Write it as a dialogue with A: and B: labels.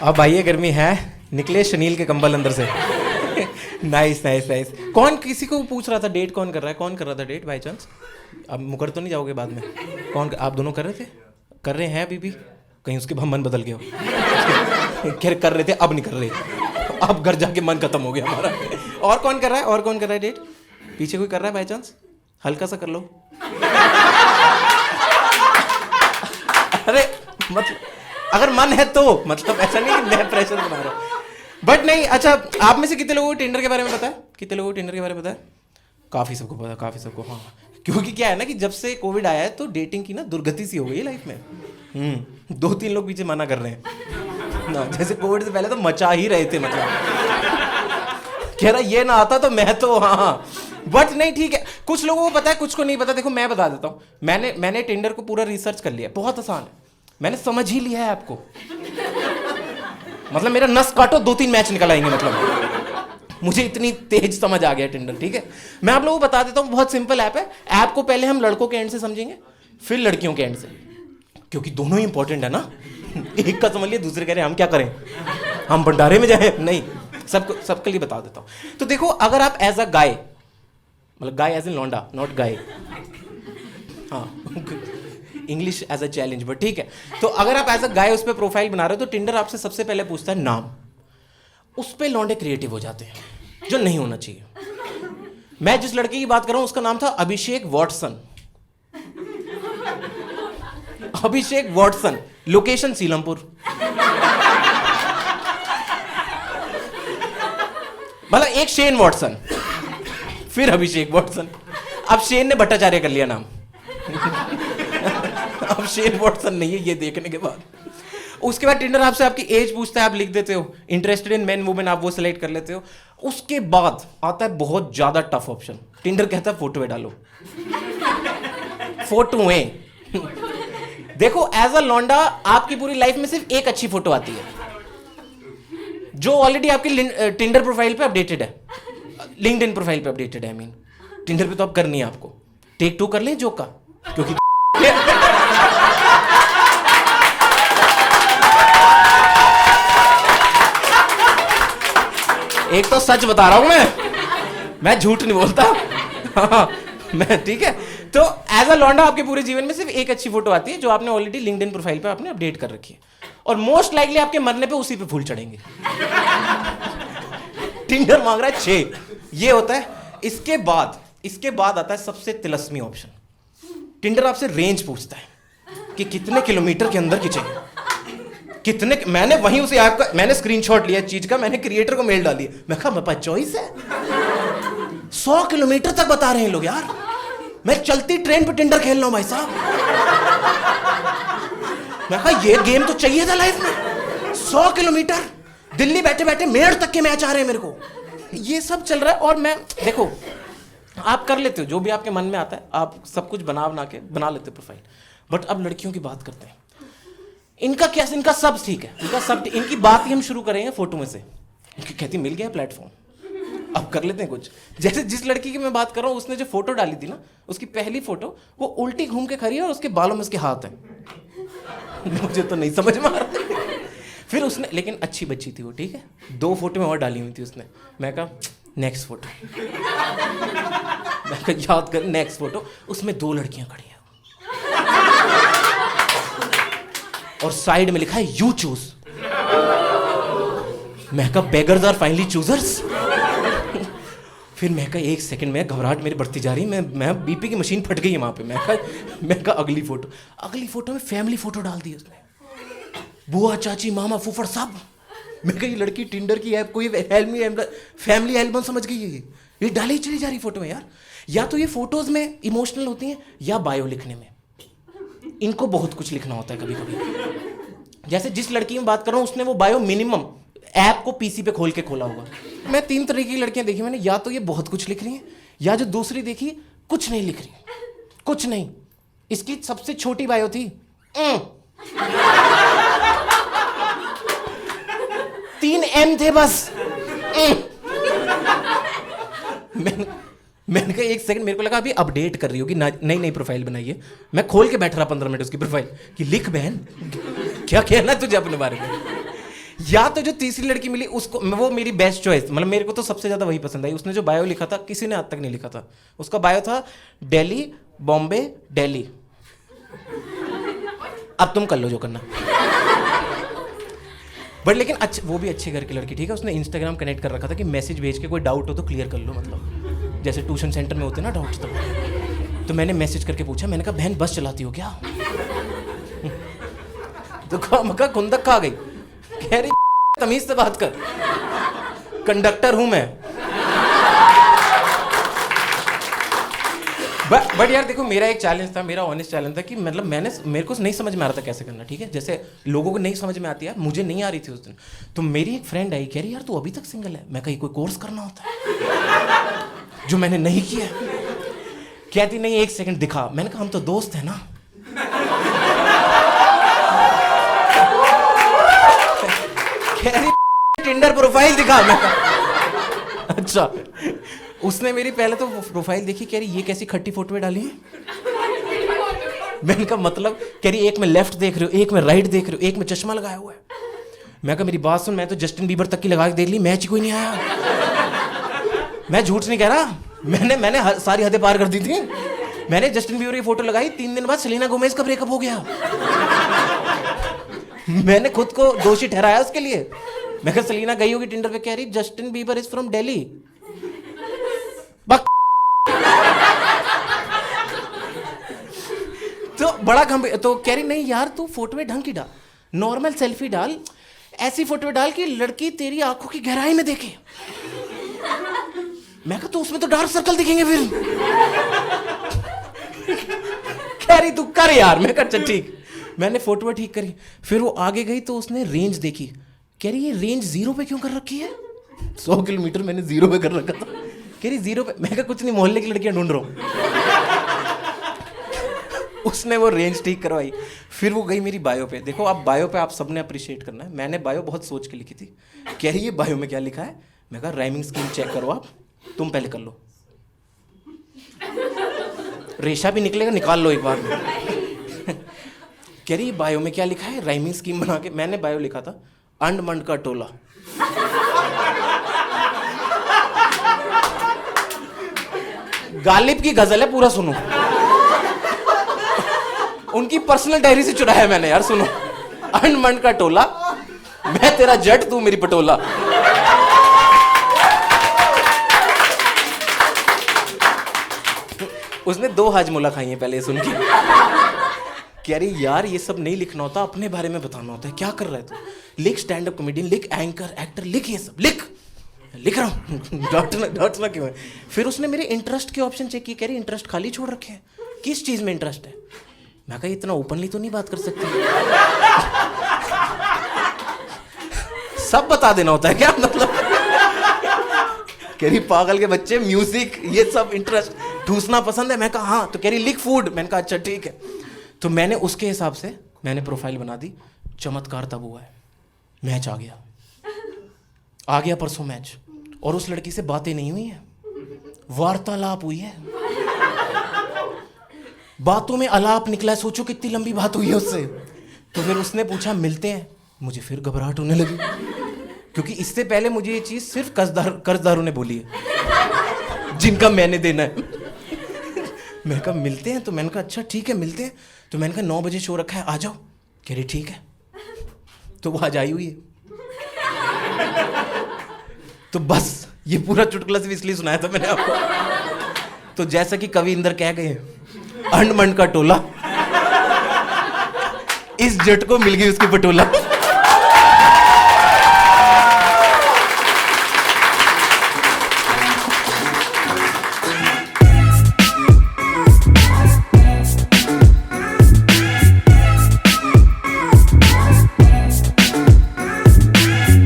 A: अब आइए गर्मी है, निकले शनील के कंबल अंदर से। Nice nice nice. कौन किसी को पूछ रहा था डेट कौन कर रहा है? कौन कर रहा था डेट बाय चांस? अब मुकर तो नहीं जाओगे बाद में? कौन आप दोनों कर रहे थे? कर रहे हैं अभी भी? कहीं उसके मन बदल गया हो? खैर कर रहे थे, अब नहीं कर रहे, अब घर जाके मन खत्म हो गया हमारा। और कौन कर रहा है? और कौन कर रहा है डेट? पीछे कोई कर रहा है बाय चांस? हल्का सा कर लो। अरे मतलब अगर मन है तो, मतलब ऐसा नहीं कि मैं प्रेशर बना रहा हूँ, बट नहीं। अच्छा, आप में से कितने लोगों को टिंडर के बारे में पता है? कितने लोगों को टिंडर के बारे में पता है? काफ़ी सबको पता है, काफ़ी सबको। हाँ, क्योंकि क्या है ना कि जब से कोविड आया है तो डेटिंग की ना दुर्गति सी हो गई है लाइफ में। 2-3 लोग पीछे मना कर रहे हैं ना, जैसे कोविड से पहले तो मचा ही रहे थे, मतलब कह रहा ये ना आता तो मैं तो हाँ। बट नहीं, ठीक है, कुछ लोगों को पता है, कुछ को नहीं पता। देखो मैं बता देता हूँ, मैंने टिंडर को पूरा रिसर्च कर लिया, बहुत आसान है, मैंने समझ ही लिया है आपको। मतलब मेरा नस काटो 2-3 मैच निकल आएंगे, मतलब मुझे इतनी तेज समझ आ गया टिंडर। ठीक है, मैं आप लोगों को बता देता हूँ, बहुत सिंपल ऐप है। ऐप को पहले हम लड़कों के एंड से समझेंगे, फिर लड़कियों के एंड से, क्योंकि दोनों ही इंपॉर्टेंट है ना। एक का समझ लिया, दूसरे कह रहे हम क्या करें, हम भंडारे में जाए? नहीं, सबके लिए बता देता हूँ। तो देखो, अगर आप एज अ गाय, मतलब गाय एज इन लौंडा, नॉट गाय, हाँ, English as a challenge, but ठीक है। तो अगर आप एज अ गाय उस पर प्रोफाइल बना रहे हो तो टिंडर आपसे सबसे पहले पूछता है नाम। उस पर लौंडे क्रिएटिव हो जाते हैं, जो नहीं होना चाहिए। मैं जिस लड़के की बात कर रहा हूं उसका नाम था अभिषेक वॉटसन। अभिषेक वॉटसन, लोकेशन सीलमपुर। मतलब एक शेन वॉटसन, फिर अभिषेक वॉटसन। अब शेन ने भट्टाचार्य कर लिया नाम। अब शेन वॉटसन नहीं है, ये देखने के बाद। उसके बाद टिंडर आपसे आपकी एज पूछता है, आप लिख देते हो, इंटरेस्टेड इन मेन वुमेन, आप वो सिलेक्ट कर लेते हो। उसके बाद आता है बहुत ज्यादा टफ ऑप्शन। टिंडर कहता है फोटोएं डालो, फोटोएं। देखो एज अ लौंडा आपकी पूरी लाइफ में सिर्फ एक अच्छी फोटो आती है, जो ऑलरेडी आपकी टिंडर प्रोफाइल पे अपडेटेड है, लिंक्डइन प्रोफाइल पे अपडेटेड है। आई मीन टिंडर पे तो अब करनी है आपको। टेक 2 कर लें जोक का, क्योंकि एक तो सच बता रहा हूं मैं झूठ नहीं बोलता। हाँ, मैं ठीक है। तो एज अ लौंडा आपके पूरे जीवन में सिर्फ एक अच्छी फोटो आती है, जो आपने ऑलरेडी लिंक्डइन प्रोफाइल पे आपने अपडेट कर रखी है, और मोस्ट लाइकली आपके मरने पे उसी पे फूल चढ़ेंगे। टिंडर मांग रहा है 6, ये होता है। इसके बाद आता है सबसे तिलस्मी ऑप्शन। टिंडर आपसे रेंज पूछता है कि कितने किलोमीटर के अंदर की चाहिए, कितने। मैंने वहीं उसे ऐप का मैंने स्क्रीनशॉट लिया चीज का, मैंने क्रिएटर को मेल डाली, मैं कहा मेरे पास चॉइस है। 100 किलोमीटर तक बता रहे हैं लोग यार, मैं चलती ट्रेन पे टिंडर खेल रहा हूं भाई साहब। मैं कहा ये गेम तो चाहिए था लाइफ में। 100 किलोमीटर, दिल्ली बैठे बैठे मेरठ तक के मैच आ रहे हैं मेरे को, ये सब चल रहा है। और मैं देखो, आप कर लेते हो जो भी आपके मन में आता है, आप सब कुछ बना लेते हो प्रोफाइल। बट अब लड़कियों की बात करते हैं। इनका क्या, इनका सब ठीक है, इनकी बात ही हम शुरू करेंगे फोटो में से। कहती मिल गया प्लेटफॉर्म, अब कर लेते हैं कुछ। जैसे जिस लड़की की मैं बात कर रहा हूँ, उसने जो फोटो डाली थी ना, उसकी पहली फोटो, वो उल्टी घूम के खड़ी है और उसके बालों में उसके हाथ है। मुझे तो नहीं समझ में आ रहा। फिर उसने, लेकिन अच्छी बच्ची थी वो, ठीक है। 2 फोटो में और डाली हुई थी उसने। मैं कहा नेक्स्ट फोटो, मैं कहा याद कर, नेक्स्ट फोटो, उसमें 2 लड़कियां खड़ी हैं और साइड में लिखा है यू चूज। मैं कहा बेगर्स आर फाइनली चूजर्स। फिर मैं कहा 1 सेकंड में, घबराहट मेरी बढ़ती जा रही, मैं बीपी की मशीन फट गई है वहां पे। मैं कहा अगली फोटो में फैमिली फोटो डाल दी उसने, बुआ चाची मामा फूफड़ सब। मैं कहा ये लड़की टिंडर की ऐप कोई फैमिली एल्बम समझ गई है, ये डाली ही चली जा रही फोटो में यार। या तो ये फोटोज में इमोशनल होती हैं, या बायो लिखने में इनको बहुत कुछ लिखना होता है कभी कभी। जैसे जिस लड़की में बात कर रहा हूं, उसने वो बायो मिनिमम ऐप को पीसी पे खोल के खोला होगा। मैं 3 तरह की लड़कियां देखी मैंने, या तो ये बहुत कुछ लिख रही हैं, या जो दूसरी देखी कुछ नहीं लिख रही, कुछ नहीं। इसकी सबसे छोटी बायो थी 3 M थे बस। मैंने कहा 1 सेकंड, मेरे को लगा अभी अपडेट कर रही होगी, नई प्रोफाइल बनाई है। मैं खोल के बैठ रहा 15 मिनट उसकी प्रोफाइल कि लिख बहन, क्या कहना तुझे अपने बारे में। या तो जो तीसरी लड़की मिली उसको, वो मेरी बेस्ट चॉइस, मतलब मेरे को तो सबसे ज्यादा वही पसंद आई। उसने जो बायो लिखा था किसी ने आज तक नहीं लिखा था। उसका बायो था दिल्ली, बॉम्बे, दिल्ली। अब तुम कर लो जो करना। बट लेकिन अच्छे, वो भी अच्छे घर की लड़की, ठीक है। उसने इंस्टाग्राम कनेक्ट कर रखा था कि मैसेज भेज के कोई डाउट हो तो क्लियर कर लो, मतलब जैसे ट्यूशन सेंटर में होते ना डाउट्स। तो मैंने मैसेज करके पूछा, मैंने कहा बहन बस चलाती हो क्या? तो कहा खुंदक खा गई। कह रही तमीज से बात कर, कंडक्टर हूं मैं। बट यार देखो, मेरा एक चैलेंज था, मेरा ऑनेस्ट चैलेंज था कि मतलब मेरे को नहीं समझ में आ रहा था कैसे करना, ठीक है। जैसे लोगों को नहीं समझ में आती यार, मुझे नहीं आ रही थी उस दिन। तो मेरी एक फ्रेंड आई, कह रही यार तू अभी तक सिंगल है। मैं कहीं कोई कोर्स करना होता है जो मैंने नहीं किया। कहती नहीं, एक सेकंड दिखा। मैंने कहा हम तो दोस्त हैं ना। कह रही टिंडर प्रोफाइल दिखा। मैं अच्छा। उसने मेरी पहले तो प्रोफाइल देखी, कह रही ये कैसी खट्टी फोटोएं डाली है। मैंने कहा मतलब? कह रही एक में लेफ्ट देख रहे हो, एक में राइट देख रहे हो, एक में चश्मा लगाया हुआ है। मैं कहा मेरी बात सुन, मैं तो जस्टिन बीबर तक की लगा के देख ली, मैच ही कोई नहीं आया। मैं झूठ नहीं कह रहा, मैंने सारी हदें पार कर दी थी। मैंने जस्टिन बीबर की फोटो लगाई, 3 दिन बाद सेलेना गोमेज का ब्रेकअप हो गया। मैंने खुद को दोषी ठहराया उसके लिए। मैं कहा सेलेना गई होगी टिंडर पे, कह रही Justin Bieber is from Delhi. तो बड़ा गंभीर, तो कह रही नहीं यार तू फोटो में ढंग की डाल, नॉर्मल सेल्फी डाल, ऐसी फोटो डाल कि लड़की तेरी आंखों की गहराई में देखे। मैं कहा तो उसमें तो डार्क सर्कल दिखेंगे फिर। कह रही तू कर यार। मैं कहा अच्छा ठीक। मैंने फोटो ठीक करी, फिर वो आगे गई तो उसने रेंज देखी। कह रही ये रेंज 0 पे क्यों कर रखी है? 100 किलोमीटर मैंने 0 पे कर रखा था। कह रही 0 पे। मैं कहा कुछ नहीं, मोहल्ले की लड़कियां ढूंढ रहा हूं। उसने वो रेंज ठीक करवाई। फिर वो गई मेरी बायो पे। देखो अब बायो पे आप सबने अप्रिशिएट करना है, मैंने बायो बहुत सोच के लिखी थी। कह रही ये बायो में क्या लिखा है? मैं कहा राइमिंग स्कीम चेक करो आप, तुम पहले कर लो। रेशा भी निकलेगा, निकाल लो एक बार में। कह रही बायो में क्या लिखा है? राइमिंग स्कीम बना के। मैंने बायो लिखा था अंड मंड का टोला। गालिब की गजल है, पूरा सुनो। उनकी पर्सनल डायरी से चुराया मैंने यार, सुनो। अंड मंड का टोला, मैं तेरा जट तू मेरी पटोला। उसने 2 हाजमोला खाई है पहले सुन के। कह रही यार ये सब नहीं लिखना होता, अपने बारे में बताना होता है। क्या कर रहा है तू? लिख स्टैंड अप कॉमेडियन, लिख एंकर, एक्टर, लिख ये सब लिख रहा हूँ। डॉट ना क्यों है? फिर उसने मेरे इंटरेस्ट के ऑप्शन चेक किए। कह रही इंटरेस्ट खाली छोड़ रखे हैं, किस चीज में इंटरेस्ट है? मैं कहा इतना ओपनली तो नहीं बात कर सकती। सब बता देना होता है क्या मतलब? कह रही पागल के बच्चे, म्यूजिक ये सब इंटरेस्ट, ठूसना पसंद है। मैं कहा हाँ। तो कह रही लिख फूड। मैंने कहा अच्छा ठीक है। तो मैंने उसके हिसाब से मैंने प्रोफाइल बना दी। चमत्कार तब हुआ है, मैच आ गया परसों मैच, और उस लड़की से बातें नहीं हुई है, वार्तालाप हुई है। बातों में अलाप निकला है। सोचो कितनी लंबी बात हुई है उससे। तो फिर उसने पूछा मिलते हैं। मुझे फिर घबराहट होने लगी, क्योंकि इससे पहले मुझे ये चीज सिर्फ कर्जदारों ने बोली है, जिनका मैंने देना है। मैंने कहा मिलते हैं? तो मैंने कहा अच्छा ठीक है मिलते हैं। तो मैंने कहा 9 बजे शो रखा है, आ जाओ। कह रही ठीक है। तो वो आज आई हुई है। तो बस ये पूरा चुटकुला सिर्फ इसलिए सुनाया था मैंने आपको। तो जैसा कि कवि इंदर कह गए, अंड मंड का टोला, इस जट को मिल गई उसकी पटोला।